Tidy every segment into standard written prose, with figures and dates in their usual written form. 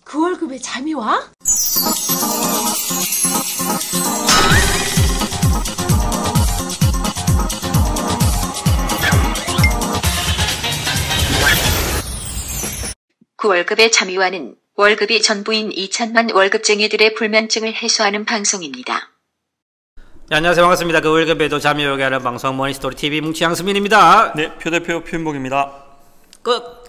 그 월급에 잠이 와? 그 월급의 잠이와는 월급이 전부인 2천만 월급쟁이들의 불면증을 해소하는 방송입니다. 네, 안녕하세요. 반갑습니다. 그 월급에도 잠이 오게 하는 방송 머니스토리TV 뭉치양수민입니다. 네, 표대표 표현복입니다. 끝!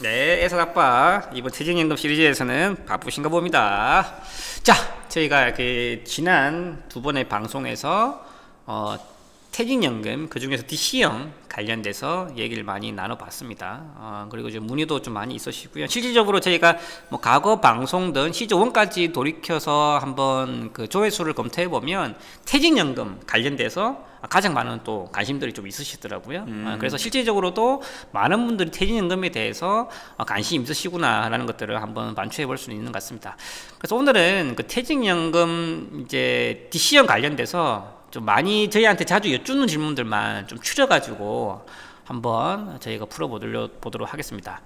네, 애사닥박 이번 퇴직연금 시리즈에서는 바쁘신가 봅니다. 자, 저희가 그 지난 두 번의 방송에서 퇴직연금, 그 중에서 DC형 관련돼서 얘기를 많이 나눠봤습니다. 그리고 좀 문의도 좀 많이 있으시고요. 실질적으로 저희가 뭐 과거 방송든 시즌 1까지 돌이켜서 한번 그 조회수를 검토해보면 퇴직연금 관련돼서 가장 많은 또 관심들이 좀 있으시더라고요. 그래서 실질적으로도 많은 분들이 퇴직연금에 대해서 관심이 있으시구나라는 것들을 한번 반추해 볼 수 있는 것 같습니다. 그래서 오늘은 그 퇴직연금 이제 DC형 관련돼서 좀 많이 저희한테 자주 여쭙는 질문들만 좀 추려가지고 한번 저희가 풀어보도록 하겠습니다.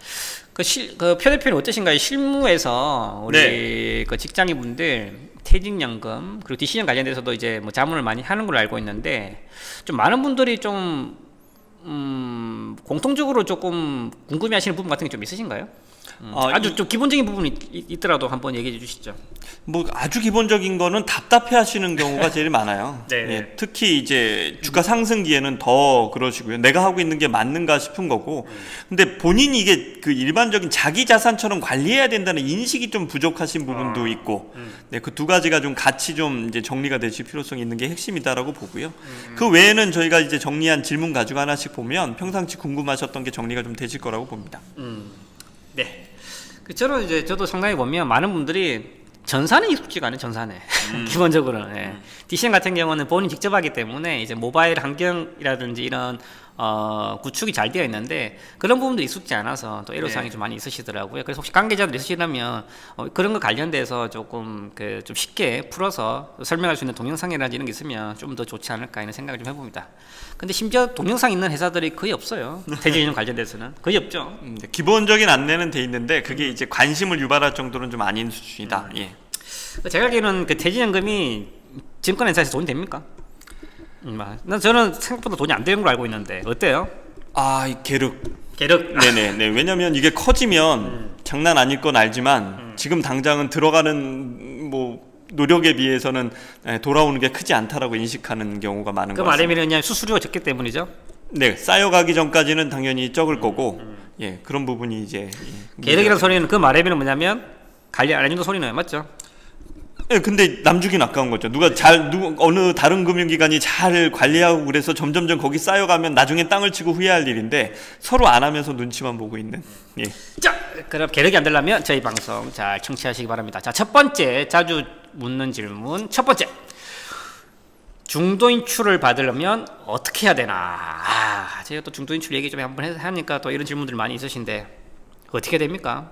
그 표 대표님 어떠신가요? 실무에서 우리 네. 그 직장인분들 퇴직연금 그리고 DC형 관련돼서도 이제 뭐 자문을 많이 하는 걸로 알고 있는데 좀 많은 분들이 좀 공통적으로 조금 궁금해하시는 부분 같은 게 좀 있으신가요? 아주 좀 기본적인 부분이 있더라도 한번 얘기해 주시죠. 뭐 아주 기본적인 거는 답답해 하시는 경우가 제일 많아요. 네. 예, 특히 이제 주가 상승기에는 더 그러시고요. 내가 하고 있는 게 맞는가 싶은 거고. 근데 본인이 이게 그 일반적인 자기 자산처럼 관리해야 된다는 인식이 좀 부족하신 부분도 있고. 네, 그 두 가지가 좀 같이 좀 이제 정리가 되실 필요성이 있는 게 핵심이다라고 보고요. 그 외에는 저희가 이제 정리한 질문 가지고 하나씩 보면 평상시 궁금하셨던 게 정리가 좀 되실 거라고 봅니다. 네. 저도 상당히 보면 많은 분들이 전산에 익숙지가 않아요, 전산에. 기본적으로는. 예. DCM 같은 경우는 본인 직접 하기 때문에 이제 모바일 환경이라든지 이런 구축이 잘 되어 있는데 그런 부분들이 익숙지 않아서 또 애로사항이 좀 많이 있으시더라고요. 그래서 혹시 관계자들 있으시다면 그런 거 관련돼서 조금 좀 쉽게 풀어서 설명할 수 있는 동영상이라든지 이런 게 있으면 좀 더 좋지 않을까 하는 생각을 좀 해봅니다. 근데 심지어 동영상 있는 회사들이 거의 없어요. 퇴직연금 관련돼서는 거의 없죠. 기본적인 안내는 돼 있는데 그게 이제 관심을 유발할 정도는 좀 아닌 수준이다. 예. 제가 알기로는 그 퇴직연금이 증권회사에서 돈이 됩니까? 저는 생각보다 돈이 안 되는 걸 알고 있는데 어때요? 이 계륵. 네네. 왜냐면 이게 커지면 장난 아닐 건 알지만 지금 당장은 들어가는 뭐 노력에 비해서는 돌아오는 게 크지 않다라고 인식하는 경우가 많은 것 같습니다. 그 말하면 그냥 수수료가 적기 때문이죠? 네, 쌓여가기 전까지는 당연히 적을 거고, 예, 그런 부분이 이제. 계륵이라는 소리는 그 말하면 뭐냐면 관리 안 해준다는 소리네요, 맞죠? 예, 근데 남주긴 아까운 거죠. 어느 다른 금융기관이 잘 관리하고 그래서 점점점 거기 쌓여가면 나중에 땅을 치고 후회할 일인데 서로 안 하면서 눈치만 보고 있는. 예. 자, 그럼 계륵이 안 되려면 저희 방송 잘 청취하시기 바랍니다. 자, 첫 번째 자주 묻는 질문 첫 번째. 중도인출을 받으려면 어떻게 해야 되나? 제가 또 중도인출 얘기 좀 한번 하니까 또 이런 질문들 많이 있으신데 어떻게 됩니까?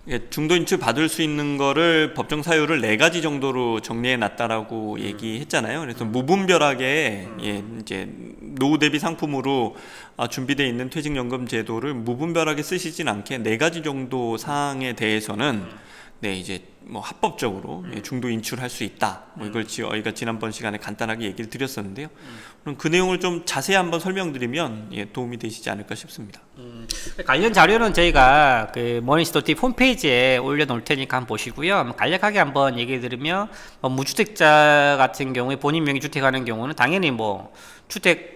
예, 중도인출 받을 수 있는 거를 법정 사유를 4가지 정도로 정리해 놨다라고 얘기했잖아요. 그래서 무분별하게 이제 노후 대비 상품으로 준비되어 있는 퇴직연금 제도를 무분별하게 쓰시진 않게 4가지 정도 사항에 대해서는 이제 뭐 합법적으로 중도 인출할 수 있다. 뭐 이걸 저희가 지난번 시간에 간단하게 얘기를 드렸었는데요. 그럼 그 내용을 좀 자세히 한번 설명드리면 도움이 되시지 않을까 싶습니다. 관련 자료는 저희가 그 머니스토리 홈페이지에 올려놓을 테니까 한번 보시고요. 간략하게 한번 얘기 드리면 무주택자 같은 경우에 본인 명의 주택하는 경우는 당연히 뭐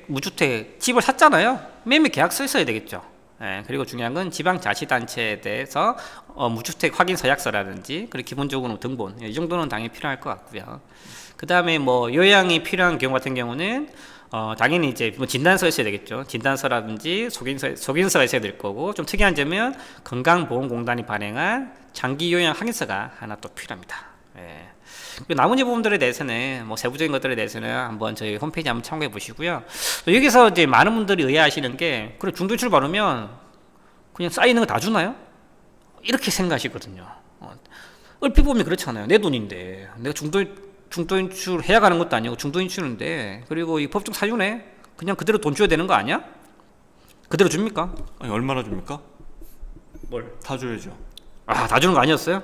무주택 집을 샀잖아요. 매매 계약서 있어야 되겠죠. 예, 그리고 중요한 건 지방자치단체에 대해서 무주택 확인 서약서라든지 그리고 기본적으로 등본 이 정도는 당연히 필요할 것 같고요. 그 다음에 뭐 요양이 필요한 경우 같은 경우는 당연히 이제 뭐 진단서 있어야 되겠죠. 진단서라든지 소견서가 있어야 될 거고 좀 특이한 점은 건강보험공단이 발행한 장기요양 확인서가 하나 또 필요합니다. 예. 나머지 부분들에 대해서는 뭐 세부적인 것들에 대해서는 한번 저희 홈페이지 한번 참고해 보시고요. 여기서 이제 많은 분들이 의아하시는 게 그래 중도인출 받으면 그냥 쌓이는 거 다 주나요? 이렇게 생각하시거든요. 얼핏 보면 그렇잖아요. 내 돈인데 내가 중도인출 해야 가는 것도 아니고 중도인출인데 그리고 이 법정 사유네 그냥 그대로 돈 줘야 되는 거 아니야? 그대로 줍니까? 아니, 얼마나 줍니까? 뭘? 다 줘야죠. 아, 다 주는 거 아니었어요?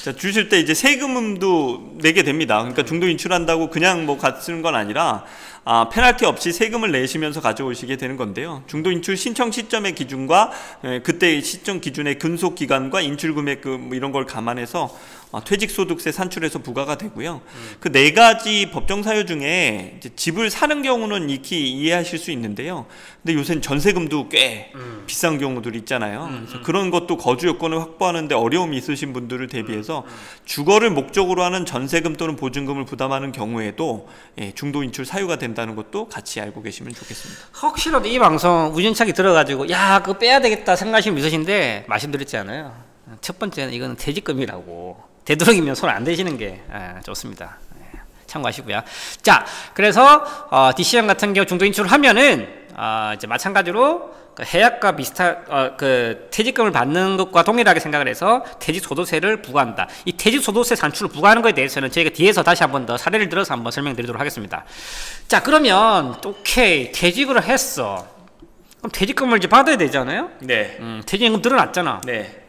자, 주실 때 이제 세금도 내게 됩니다. 그러니까 중도 인출한다고 그냥 뭐 쓰는 건 아니라 페널티 없이 세금을 내시면서 가져오시게 되는 건데요. 중도 인출 신청 시점의 기준과 그때 시점 기준의 근속 기간과 인출 금액 뭐 이런 걸 감안해서 퇴직소득세 산출해서 부과가 되고요. 그 네 가지 법정 사유 중에 이제 집을 사는 경우는 익히 이해하실 수 있는데요. 근데 요새는 전세금도 꽤 비싼 경우들이 있잖아요. 그래서 그런 것도 거주 요건을 확보하는데 어려움이 있으신 분들을 대비해서 주거를 목적으로 하는 전세금 또는 보증금을 부담하는 경우에도 중도 인출 사유가 된다는 것도 같이 알고 계시면 좋겠습니다. 혹시라도 이 방송 우연찮게 들어가지고 야 그거 빼야 되겠다 생각하시면 있으신데 말씀드렸지 않아요? 첫 번째는 이거는 퇴직금이라고 되도록이면 손 안 대시는 게 좋습니다. 참고하시고요. 자, 그래서 DCM 같은 경우 중도 인출을 하면은 이제 마찬가지로 그 해약과 비슷한 그 퇴직금을 받는 것과 동일하게 생각을 해서 퇴직소득세를 부과한다. 이 퇴직소득세 산출을 부과하는 것에 대해서는 저희가 뒤에서 다시 한번 더 사례를 들어서 한번 설명드리도록 하겠습니다. 자, 그러면 오케이 퇴직을 했어. 그럼 퇴직금을 이제 받아야 되잖아요. 네. 퇴직금 들어놨잖아. 네.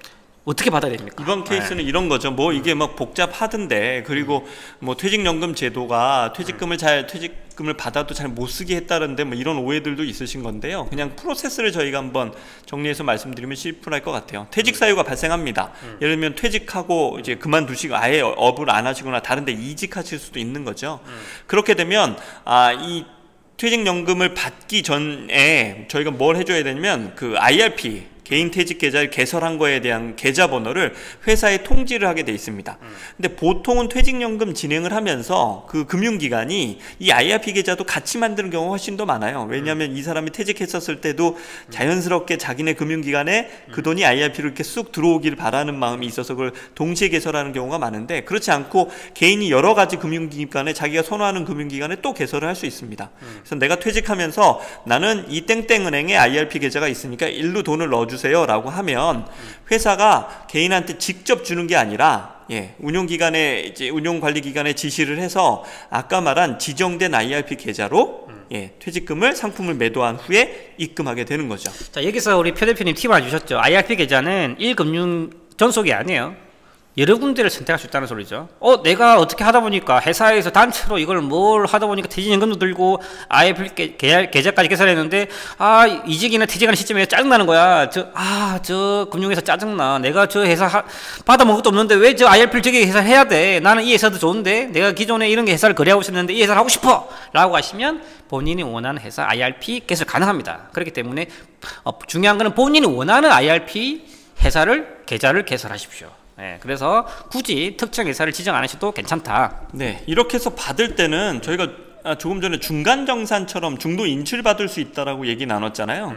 어떻게 받아야 됩니까? 이번 케이스는 이런 거죠. 뭐 이게 막 복잡하던데, 그리고 뭐 퇴직연금 제도가 퇴직금을 받아도 잘 못 쓰게 했다는데 뭐 이런 오해들도 있으신 건데요. 그냥 프로세스를 저희가 한번 정리해서 말씀드리면 심플할 것 같아요. 퇴직 사유가 발생합니다. 예를 들면 퇴직하고 이제 그만두시고 아예 업을 안 하시거나 다른데 이직하실 수도 있는 거죠. 그렇게 되면 이 퇴직연금을 받기 전에 저희가 뭘 해줘야 되냐면 그 IRP 개인 퇴직 계좌를 개설한 거에 대한 계좌번호를 회사에 통지를 하게 돼 있습니다. 근데 보통은 퇴직연금 진행을 하면서 그 금융기관이 이 IRP 계좌도 같이 만드는 경우가 훨씬 더 많아요. 왜냐하면 이 사람이 퇴직했었을 때도 자연스럽게 자기네 금융기관에 그 돈이 IRP로 이렇게 쑥 들어오기를 바라는 마음이 있어서 그걸 동시에 개설하는 경우가 많은데, 그렇지 않고 개인이 여러 가지 금융기관에 자기가 선호하는 금융기관에 또 개설을 할 수 있습니다. 그래서 내가 퇴직하면서 나는 이 땡땡은행에 IRP 계좌가 있으니까 일로 돈을 넣어주세요 라고 하면 회사가 개인한테 직접 주는 게 아니라 운용기관에 이제 운용관리기관에 지시를 해서 아까 말한 지정된 IRP 계좌로 퇴직금을 상품을 매도한 후에 입금하게 되는 거죠. 자, 여기서 우리 표 대표님 팁을 하나 주셨죠. IRP 계좌는 1금융 전속이 아니에요. 여러 군데를 선택할 수 있다는 소리죠. 내가 어떻게 하다 보니까 회사에서 단체로 이걸 뭘 하다 보니까 퇴직연금도 들고 IRP 계좌까지 개설했는데 이직이나 퇴직하는 시점에 짜증나는 거야. 저 금융회사 짜증나. 내가 저 회사 받아먹을 것도 없는데 왜 저 IRP를 저기 회사 해야 돼? 나는 이 회사도 좋은데 내가 기존에 이런 게 회사를 거래하고 있었는데 이 회사를 하고 싶어! 라고 하시면 본인이 원하는 회사 IRP 개설 가능합니다. 그렇기 때문에 중요한 거는 본인이 원하는 IRP 계좌를 개설하십시오. 그래서 굳이 특정 회사를 지정 안 하셔도 괜찮다. 네, 이렇게 해서 받을 때는 저희가 조금 전에 중간정산처럼 중도 인출받을 수 있다라고 얘기 나눴잖아요.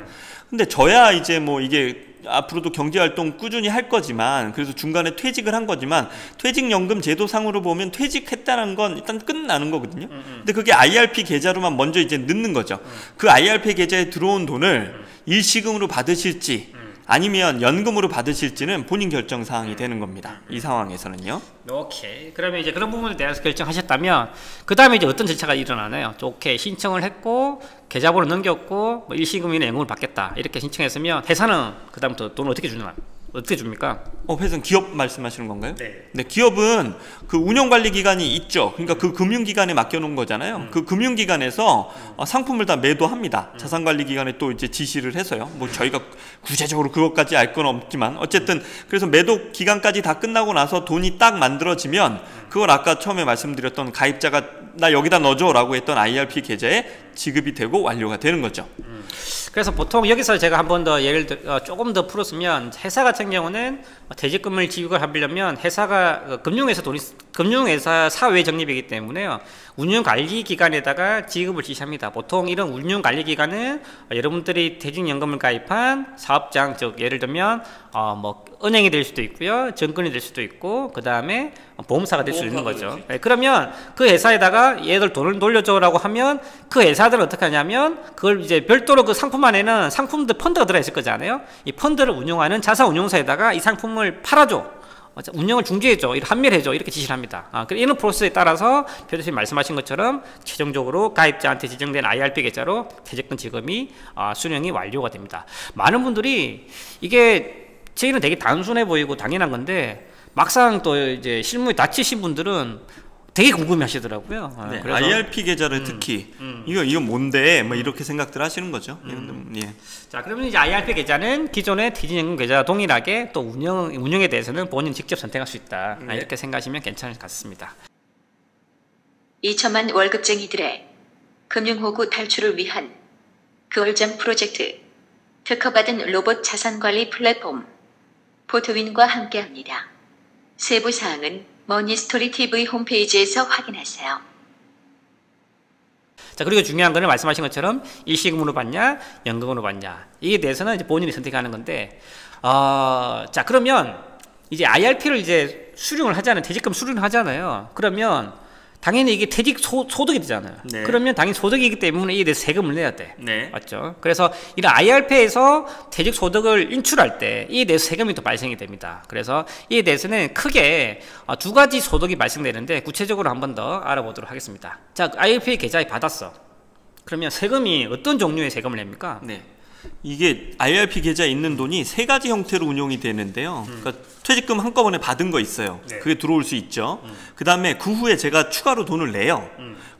근데 저야 이제 뭐 이게 앞으로도 경제활동 꾸준히 할 거지만, 그래서 중간에 퇴직을 한 거지만 퇴직연금 제도상으로 보면 퇴직했다는 건 일단 끝나는 거거든요. 근데 그게 IRP 계좌로만 먼저 이제 넣는 거죠. 그 IRP 계좌에 들어온 돈을 일시금으로 받으실지 아니면 연금으로 받으실지는 본인 결정 사항이 되는 겁니다. 이 상황에서는요. 오케이. 그러면 이제 그런 부분에 대해서 결정하셨다면 그 다음에 이제 어떤 절차가 일어나나요? 오케이. 신청을 했고 계좌번호 넘겼고 뭐 일시금이나 연금을 받겠다 이렇게 신청했으면 회사는 그 다음부터 돈을 어떻게 줍니까? 회사는 기업 말씀하시는 건가요? 네. 기업은 그 운영관리기관이 있죠. 그러니까 그 금융기관에 맡겨놓은 거잖아요. 그 금융기관에서 상품을 다 매도합니다. 자산관리기관에 또 이제 지시를 해서요. 뭐 저희가 구체적으로 그것까지 알 건 없지만 어쨌든 그래서 매도 기간까지 다 끝나고 나서 돈이 딱 만들어지면 그걸 아까 처음에 말씀드렸던 가입자가 나 여기다 넣어줘 라고 했던 IRP 계좌에 지급이 되고 완료가 되는 거죠. 그래서 보통 여기서 제가 한 번 더 예를 들어 조금 더 풀었으면, 회사 같은 경우는 퇴직금을 지급을 하려면 회사가 금융회사 사회 적립이기 때문에요. 운용관리기관에다가 지급을 지시합니다. 보통 이런 운용관리기관은 여러분들이 퇴직연금을 가입한 사업장, 즉 예를 들면 뭐 은행이 될 수도 있고요, 증권이 될 수도 있고, 그 다음에 보험사가 될 수 있는 거죠. 그러면 그 회사에다가 얘들 돈을 돌려줘라고 하면 그 회사들은 어떻게 하냐면 그걸 이제 별도로 그 상품 안에는 상품들 펀드가 들어있을 거잖아요. 이 펀드를 운용하는 자산운용사에다가 이 상품을 팔아줘, 운영을 중지해줘, 환멸해줘, 이렇게 지시를 합니다. 이런 프로세스에 따라서 교수님 말씀하신 것처럼 최종적으로 가입자한테 지정된 IRP 계좌로 퇴직금 지급이 수령이 완료가 됩니다. 많은 분들이 이게 저희는 되게 단순해 보이고 당연한 건데 막상 또 이제 실무에 다치신 분들은 되게 궁금해 하시더라고요. 네, 그래서 IRP 계좌를 특히 이거 뭔데 뭐 이렇게 생각들 하시는 거죠. 예. 자, 그러면 이제 IRP 계좌는 기존의 퇴직연금 계좌와 동일하게 또 운영에 대해서는 본인 직접 선택할 수 있다. 네. 이렇게 생각하시면 괜찮을 것 같습니다. 2천만 월급쟁이들의 금융호구 탈출을 위한 그월장 프로젝트 특허받은 로봇 자산관리 플랫폼 포트윈과 함께합니다. 세부 사항은 머니스토리 TV 홈페이지에서 확인하세요. 자, 그리고 중요한 거는 말씀하신 것처럼 일시금으로 받냐, 연금으로 받냐. 이에 대해서는 이제 본인이 선택하는 건데, 자, 그러면 이제 IRP를 이제 수령을 하잖아요. 퇴직금 수령을 하잖아요. 그러면 당연히 이게 퇴직 소득이 되잖아요. 네. 그러면 당연히 소득이기 때문에 이에 대해서 세금을 내야 돼. 네. 맞죠? 그래서 이런 IRP에서 퇴직 소득을 인출할 때 이에 대해서 세금이 또 발생이 됩니다. 그래서 이에 대해서는 크게 두 가지 소득이 발생되는데 구체적으로 한 번 더 알아보도록 하겠습니다. 자, IRP 계좌에 받았어. 그러면 세금이 어떤 종류의 세금을 냅니까? 네. 이게 IRP 계좌에 있는 돈이 세 가지 형태로 운용이 되는데요. 그러니까 퇴직금 한꺼번에 받은 거 있어요. 네. 그게 들어올 수 있죠. 그 다음에 그 후에 제가 추가로 돈을 내요.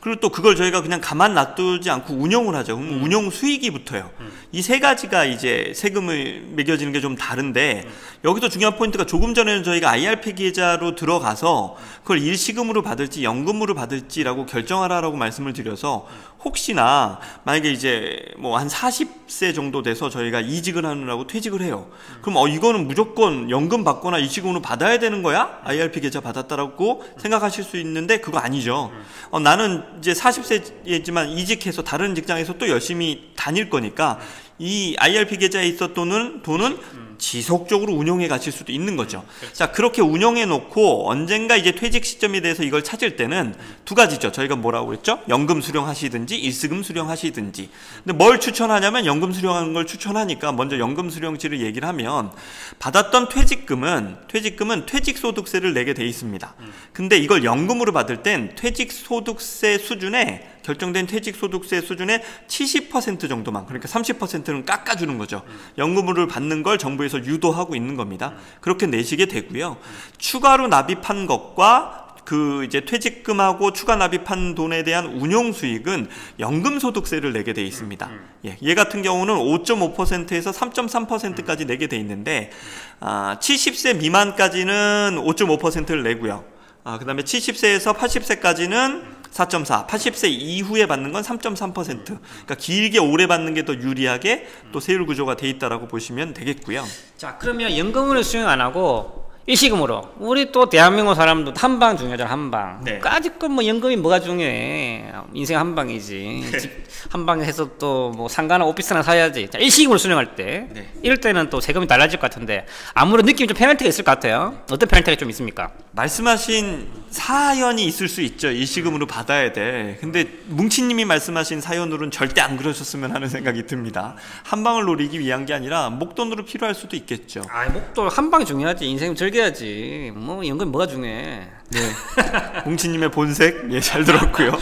그리고 또 그걸 저희가 그냥 가만 놔두지 않고 운용을 하죠. 그럼 운용 수익이 붙어요. 이 세 가지가 이제 세금을 매겨지는 게 좀 다른데 여기서 중요한 포인트가 조금 전에는 저희가 IRP 계좌로 들어가서 그걸 일시금으로 받을지 연금으로 받을지라고 결정하라라고 말씀을 드려서 혹시나 만약에 이제 뭐 한 40세 정도 돼서 저희가 이직을 하느라고 퇴직을 해요. 그럼 이거는 무조건 연금 받거나 일시금으로 받아야 되는 거야? IRP 계좌 받았다라고 생각하실 수 있는데 그거 아니죠. 나는 이제 40세지만 이직해서 다른 직장에서 또 열심히 다닐 거니까 이 IRP 계좌에 있었던 돈은 지속적으로 운용해 가실 수도 있는 거죠. 자, 그렇게 운용해 놓고 언젠가 이제 퇴직 시점에 대해서 이걸 찾을 때는 두 가지죠. 저희가 뭐라고 그랬죠? 연금 수령하시든지 일시금 수령하시든지. 근데 뭘 추천하냐면 연금 수령하는 걸 추천하니까 먼저 연금 수령지를 얘기를 하면 받았던 퇴직금은 퇴직소득세를 내게 돼 있습니다. 근데 이걸 연금으로 받을 땐 퇴직소득세 수준에 결정된 퇴직소득세 수준의 70% 정도만, 그러니까 30%는 깎아주는 거죠. 연금으로 받는 걸 정부에서 유도하고 있는 겁니다. 그렇게 내시게 되고요. 추가로 납입한 것과 그 이제 퇴직금하고 추가 납입한 돈에 대한 운용 수익은 연금소득세를 내게 돼 있습니다. 얘 같은 경우는 5.5%에서 3.3%까지 내게 돼 있는데 70세 미만까지는 5.5%를 내고요. 그 다음에 70세에서 80세까지는 4.4, 80세 이후에 받는 건 3.3%. 그러니까 길게 오래 받는 게 더 유리하게 또 세율 구조가 돼 있다라고 보시면 되겠고요. 자, 그러면 연금으로 수령 안 하고 일시금으로, 우리 또 대한민국 사람도 한방 중요하잖아. 한방. 네. 까짓건 뭐 연금이 뭐가 중요해. 인생 한방이지. 한방 해서 또 뭐 상가나 오피스 하나 사야지. 자, 일시금으로 수령할 때 이럴 때는 또 세금이 달라질 것 같은데 아무런 느낌이 좀 페널티가 있을 것 같아요. 어떤 페널티가 좀 있습니까? 말씀하신 사연이 있을 수 있죠. 일시금으로 받아야 돼. 근데 뭉치님이 말씀하신 사연으로는 절대 안 그러셨으면 하는 생각이 듭니다. 한방을 노리기 위한 게 아니라 목돈으로 필요할 수도 있겠죠. 목돈 한방이 중요하지. 인생 즐겨야지. 뭐 연금이 뭐가 중요해. 네. 뭉치님의 본색 잘 들었고요.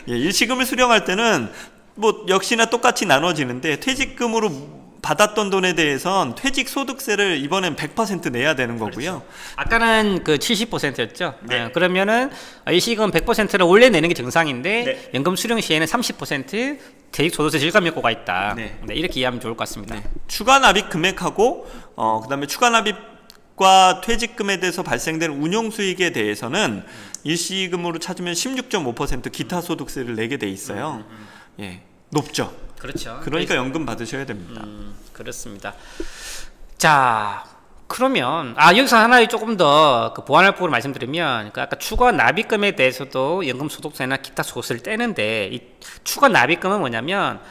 일시금을 수령할 때는 뭐 역시나 똑같이 나눠지는데 퇴직금으로 받았던 돈에 대해선 퇴직소득세를 이번엔 100% 내야 되는 거고요. 그렇죠. 아까는 그 70%였죠. 네. 그러면은 일시금 100%를 원래 내는 게 정상인데 네. 연금 수령 시에는 30% 퇴직소득세 질감 효과가 있다. 네. 이렇게 이해하면 좋을 것 같습니다. 네. 추가 납입 금액하고 그다음에 추가 납입과 퇴직금에 대해서 발생된 운용 수익에 대해서는 일시금으로 찾으면 16.5% 기타 소득세를 내게 돼 있어요. 높죠. 그렇죠. 그러니까 연금 받으셔야 됩니다. 그렇습니다. 자, 그러면 여기서 하나 조금 더 그 보완할 부분을 말씀드리면, 그 아까 추가 납입금에 대해서도 연금 소득세나 기타 소득세를 떼는데, 이 추가 납입금은 뭐냐면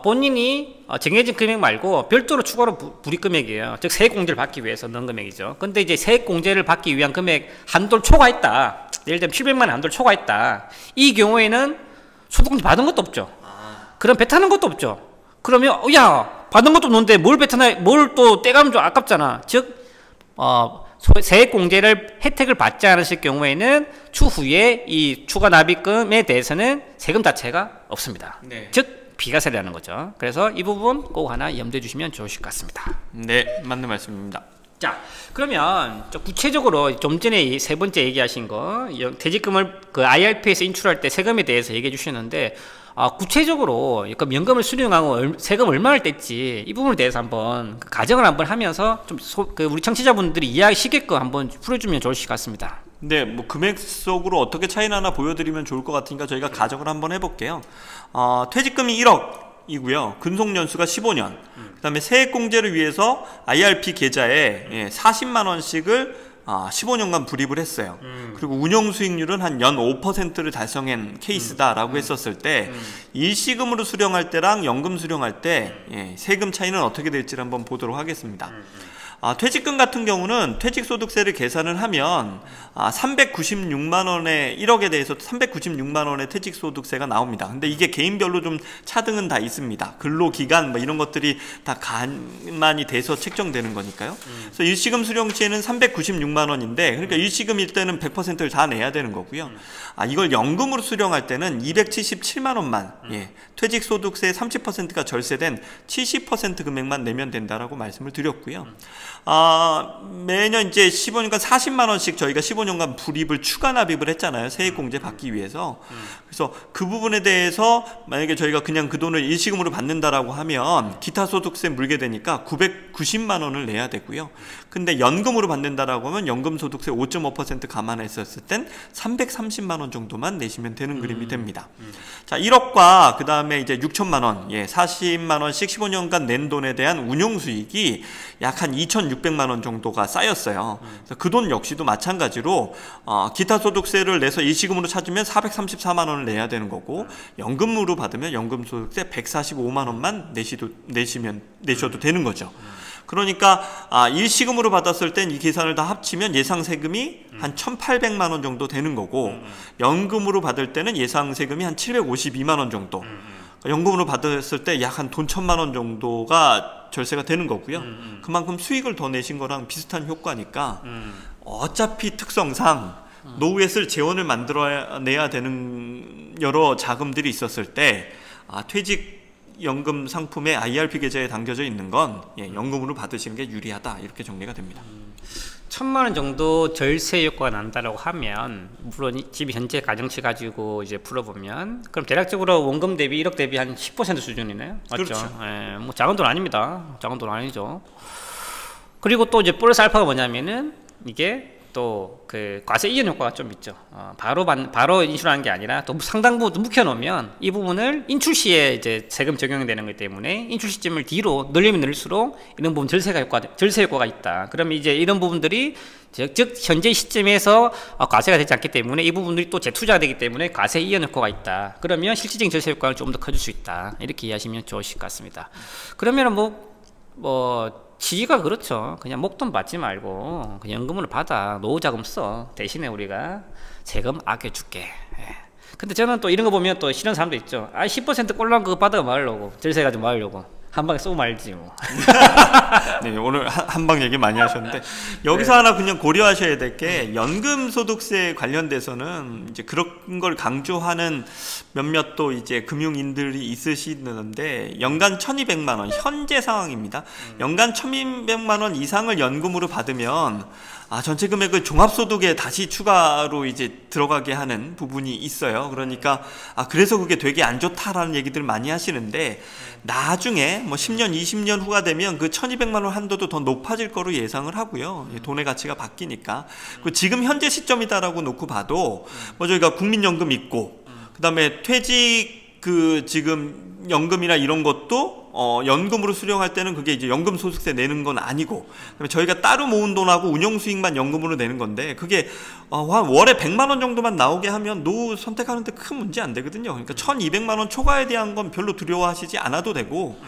본인이 정해진 금액 말고 별도로 추가로 불입 금액이에요. 즉 세액공제를 받기 위해서 넣은 금액이죠. 근데 이제 세액공제를 받기 위한 금액 한도를 초과했다. 예를 들면 700만 원 한도를 초과했다. 이 경우에는 소득공제 받은 것도 없죠. 그럼 배타는 것도 없죠. 그러면 야, 받은 것도 없는데 뭘 또 떼가면 좀 아깝잖아. 즉 세액공제를 혜택을 받지 않으실 경우에는 추후에 이 추가 납입금에 대해서는 세금 자체가 없습니다. 네. 즉 비과세라는 거죠. 그래서 이 부분 꼭 하나 염두해 주시면 좋으실 것 같습니다. 네, 맞는 말씀입니다. 자, 그러면 좀 구체적으로 좀 전에 세 번째 얘기하신 거 퇴직금을 그 IRP에서 인출할 때 세금에 대해서 얘기해 주셨는데 구체적으로 그 연금을 수령하고 세금 얼마를 뗐지 이 부분에 대해서 한번 가정을 한번 하면서 좀 우리 청취자분들이 이해하기 쉽게끔 한번 풀어주면 좋을 것 같습니다. 네, 뭐 금액속으로 어떻게 차이 나나 보여드리면 좋을 것 같으니까 저희가 가정을 한번 해볼게요. 퇴직금이 1억 이고요. 근속 연수가 15년. 그다음에 세액공제를 위해서 IRP 계좌에 40만 원씩을 15년간 불입을 했어요. 그리고 운용 수익률은 한 연 5%를 달성한 케이스다라고 했었을 때 일시금으로 수령할 때랑 연금 수령할 때 세금 차이는 어떻게 될지를 한번 보도록 하겠습니다. 퇴직금 같은 경우는 퇴직소득세를 계산을 하면 396만 원의 1억에 대해서 396만 원의 퇴직소득세가 나옵니다. 근데 이게 개인별로 좀 차등은 다 있습니다. 근로기간 뭐 이런 것들이 다 간만이 돼서 책정되는 거니까요. 그래서 일시금 수령 시에는 396만 원인데 그러니까 일시금일 때는 100%를 다 내야 되는 거고요. 이걸 연금으로 수령할 때는 277만 원만 퇴직소득세 30%가 절세된 70% 금액만 내면 된다라고 말씀을 드렸고요. 매년 이제 15년간 40만 원씩 저희가 15년간 불입을 추가 납입을 했잖아요. 세액공제 받기 위해서. 그래서 그 부분에 대해서 만약에 저희가 그냥 그 돈을 일시금으로 받는다라고 하면 기타 소득세 물게 되니까 990만 원을 내야 되고요. 근데 연금으로 받는다라고 하면 연금 소득세 5.5% 감안했었을 땐 330만 원 정도만 내시면 되는 그림이 됩니다. 자, 1억과 그 다음에 이제 6천만 원, 40만 원씩 15년간 낸 돈에 대한 운용 수익이 약 한 2,600만 원 정도가 쌓였어요. 그 돈 역시도 마찬가지로 기타 소득세를 내서 일시금으로 찾으면 434만 원을 내야 되는 거고 연금으로 받으면 연금 소득세 145만 원만 내셔도 되는 거죠. 그러니까 일시금으로 받았을 땐 이 계산을 다 합치면 예상 세금이 한 1,800만 원 정도 되는 거고 연금으로 받을 때는 예상 세금이 한 752만 원 정도. 연금으로 받았을 때 약 한 돈 1,000만 원 정도가 절세가 되는 거고요. 그만큼 수익을 더 내신 거랑 비슷한 효과니까 어차피 특성상 노후에 쓸 재원을 만들어내야 되는 여러 자금들이 있었을 때 퇴직연금 상품에 IRP 계좌에 담겨져 있는 건 연금으로 받으시는 게 유리하다 이렇게 정리가 됩니다. 1,000만 원 정도 절세 효과가 난다라고 하면 물론 집이 현재 가정치 가지고 이제 풀어보면 그럼 대략적으로 원금 대비 1억 대비 한 10% 수준이네요. 맞죠? 그렇죠. 뭐 작은 돈 아닙니다. 작은 돈 아니죠. 그리고 또 이제 플러스 알파가 뭐냐면은 이게 또 그 과세 이전 효과가 좀 있죠. 바로 인출하는 게 아니라 또 상당 부분 묵혀놓으면 이 부분을 인출 시에 이제 세금 적용되는 거기 때문에 인출 시점을 뒤로 늘리면 늘릴수록 이런 부분 절세 효과가 있다. 그러면 이제 이런 부분들이 즉 현재 시점에서 과세가 되지 않기 때문에 이 부분들이 또 재투자가 되기 때문에 과세 이전 효과가 있다. 그러면 실질적인 절세 효과를 좀 더 커질 수 있다. 이렇게 이해하시면 좋으실 것 같습니다. 그러면 지가 그렇죠. 그냥 목돈 받지 말고 그냥 연금으로 받아. 노후자금 써. 대신에 우리가 세금 아껴줄게. 근데 저는 또 이런 거 보면 또 싫은 사람도 있죠. 10% 꼴랑 그거 받아 말려고. 절세 가지고 말려고. 한 방에 쏘고 말지 뭐. 네, 오늘 한방 얘기 많이 하셨는데 여기서 하나 그냥 고려하셔야 될 게 연금 소득세 관련돼서는 이제 그런 걸 강조하는 몇몇 또 이제 금융인들이 있으시는데 연간 1,200만 원 현재 상황입니다. 연간 1,200만 원 이상을 연금으로 받으면 전체 금액을 종합소득에 다시 추가로 이제 들어가게 하는 부분이 있어요. 그러니까 그래서 그게 되게 안 좋다라는 얘기들 많이 하시는데 나중에 뭐 10년, 20년 후가 되면 그 1,200만 원 한도도 더 높아질 거로 예상을 하고요. 돈의 가치가 바뀌니까. 지금 현재 시점이다라고 놓고 봐도 뭐 저희가 국민연금 있고 그다음에 퇴직 지금 연금이나 이런 것도 연금으로 수령할 때는 그게 이제 연금 소득세 내는 건 아니고 그다음에 저희가 따로 모은 돈하고 운용 수익만 연금으로 내는 건데 그게 월에 100만 원 정도만 나오게 하면 노후 선택하는데 큰 문제 안 되거든요. 그러니까 1,200만 원 초과에 대한 건 별로 두려워하시지 않아도 되고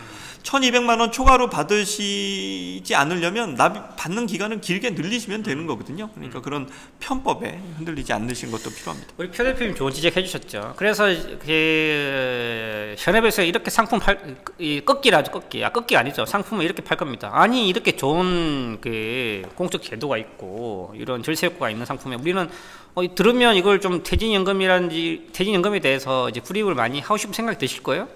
1,200만 원 초과로 받으시지 않으려면 받는 기간을 길게 늘리시면 되는 거거든요. 그러니까 그런 편법에 흔들리지 않으신 것도 필요합니다. 우리 표 대표님 좋은 지적해 주셨죠. 그래서 현업에서 이렇게 상품 꺾기라죠. 꺾기 아니죠. 상품을 이렇게 팔 겁니다. 아니 이렇게 좋은 공적 제도가 있고 이런 절세 효과가 있는 상품에 우리는 들으면 이걸 좀 퇴직연금에 대해서 이제 불이익을 많이 하고 싶은 생각이 드실 거예요.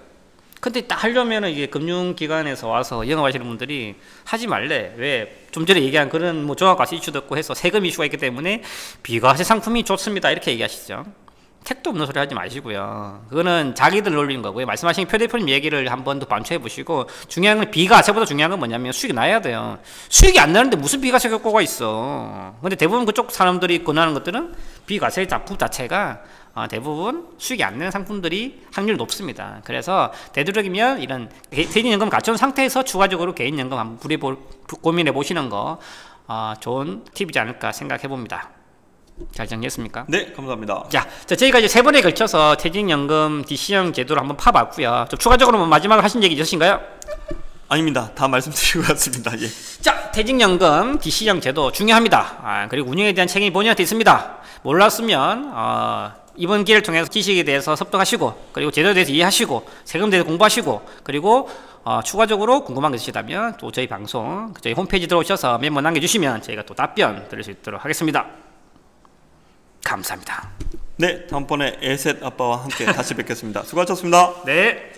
근데 딱 하려면은 이게 금융기관에서 와서 영업하시는 분들이 하지 말래. 왜? 좀 전에 얘기한 그런 뭐 종합과세 이슈도 있고 해서 세금 이슈가 있기 때문에 비과세 상품이 좋습니다. 이렇게 얘기하시죠. 택도 없는 소리 하지 마시고요. 그거는 자기들 놀리는 거고요. 말씀하신 표 대표님 얘기를 한번 더 반추해 보시고, 중요한 건 비과세보다 중요한 건 뭐냐면 수익이 나야 돼요. 수익이 안 나는데 무슨 비과세 효과가 있어. 근데 대부분 그쪽 사람들이 권하는 것들은 비과세 작품 자체가 대부분 수익이 안 나는 상품들이 확률이 높습니다. 그래서 되도록이면 이런 개인연금 갖춘 상태에서 추가적으로 개인연금 한번 고민해 보시는 거 좋은 팁이지 않을까 생각해 봅니다. 잘 정리했습니까? 네, 감사합니다. 자, 저희가 이제 3번에 걸쳐서 퇴직연금 DC형 제도를 한번 파봤고요. 좀 추가적으로 뭐 마지막으로 하신 얘기 있으신가요? 아닙니다. 다 말씀드리고 왔습니다. 예. 자, 퇴직연금 DC형 제도 중요합니다. 그리고 운영에 대한 책임이 본인한테 있습니다. 몰랐으면 이번 기회를 통해서 지식에 대해서 습득하시고, 그리고 제도에 대해서 이해하시고, 세금에 대해서 공부하시고, 그리고 추가적으로 궁금한 게 있으시다면 또 저희 방송, 저희 홈페이지 들어오셔서 메모 남겨주시면 저희가 또 답변 드릴 수 있도록 하겠습니다. 감사합니다. 네, 다음번에 에셋 아빠와 함께 다시 뵙겠습니다. 수고하셨습니다. 네.